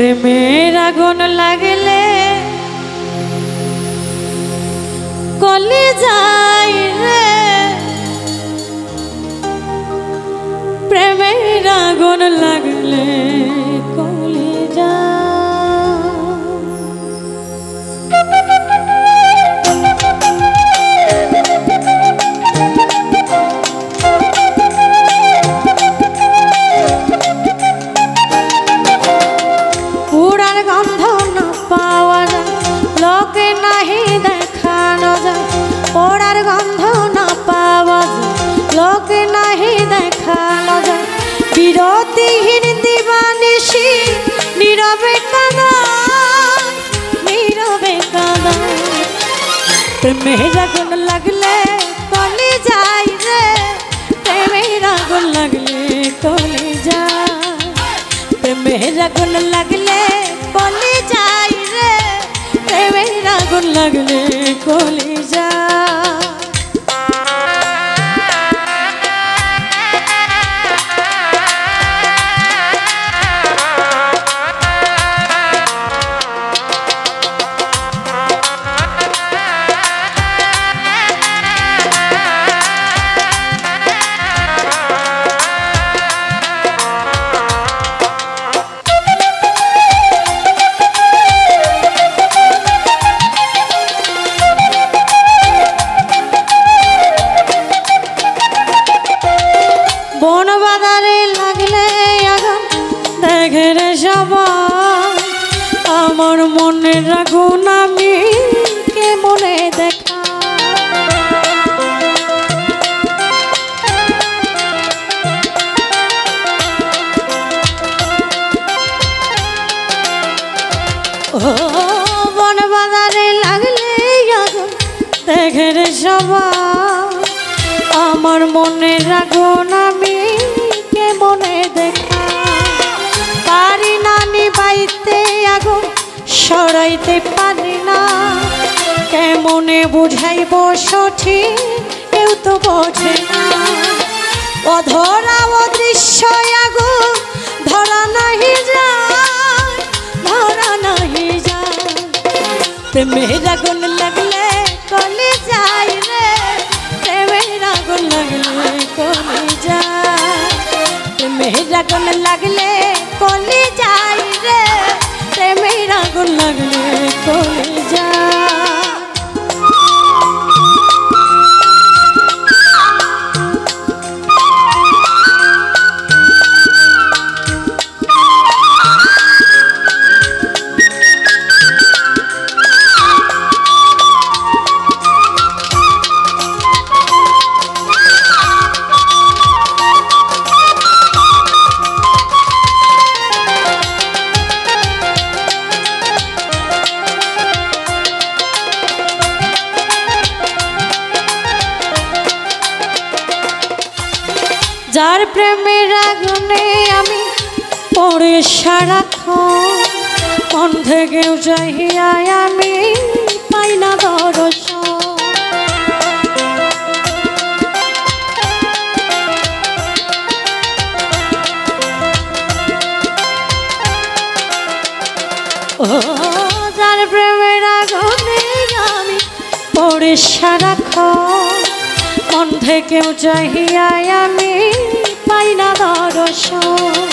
প্রেমের আগুন লাগলে কলে যায় রে, প্রেমের আগুন লাগলে কলে যায়। পুরার গন্ধ না পাওয়া যায়, লোকে নাহি দেখানো যায়। পোড়ার গন্ধ না পাওয়া যায়, লোকে নাহি দেখানো যায়। বিরতিহীন দিবানিশি নীরবে কাঁদায়, নীরবে কাঁদায়। প্রেমের আগুন লাগলে কলে যায় রে, প্রেমের আগুন লাগলে কলে যায়। প্রেমের আগুন লাগলে কলে যায় রে, প্রেমের আগুন লাগলে কলে যায়। বন বাজারে লাগলে আগুন দেখে রে সবাই, আমার মনের আগুন আমি কে মনে দেখা। ও বন বাজারে লাগলে আগুন দেখে রে সবাই, আমার মনের আগুন আমি কে মনে দেখা। পারি না নিবাইতে আগুন সরাইতে পারি না, কেমনে বুঝাইব সঠিক কেউ তো বোঝে না। অধরা অদৃশ্য আগুন ধরা নাহি যায়, ধরা নাহি যায়। প্রেমের আগুন লাগলে কলে যায় রে, প্রেমের আগুন লাগলে কলে যায়। প্রেমের আগুন লাগলে কলে যায় রে, প্রেমের আগুন লাগলে কলে যায়। যার প্রেমের আগুনে আমি পড়ে সারাক্ষণ, মন থেকেও চাহিয়া আমি পাই না দর্শন। ও যার প্রেমের আগুনে আমি পড়ে সারাক্ষণ, মন থেকেও চাহিয়া আমি পাই না দর্শন।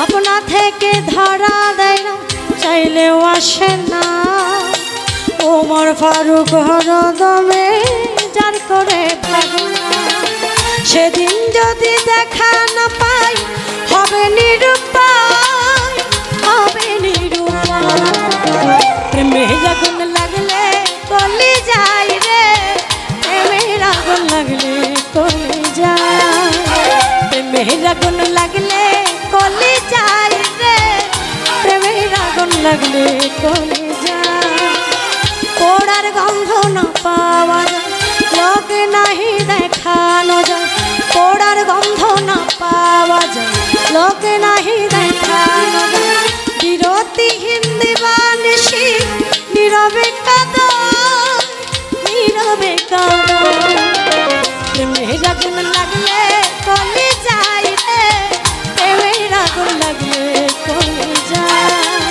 আপনা থেকে ধরা দেয় না, চাইলেও আসে না। ওমর ফারুক হরদমে যার করে থাকে না, সেদিন যদি দেখা না পাই হবে নিরুপায়, হবে নিরুপায়। প্রেমের আগুন লাগলে কলে যায় রে, প্রেমের আগুন লাগলে কলে যায়। প্রেমের আগুন লাগলে কলে যায় রে, প্রেমের আগুন লাগলে কলে যায়। পোড়ার গন্ধ না পাওয়া যায়, লোকে নাহি দেখানো যায়। পোড়ার গন্ধ না পাওয়া যায়, লোকে নাহি দেখানো যায়। বিরতিহীন দিবানিশি নীরবে কাঁদায়, নীরবে কাঁদায়। প্রেমের আগুন লাগলে কলে যায় রে, প্রেমের আগুন লাগলে কলে যায়।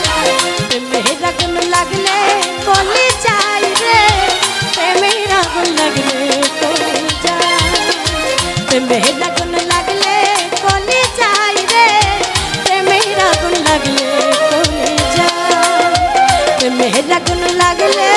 প্রেমের আগুন লাগলে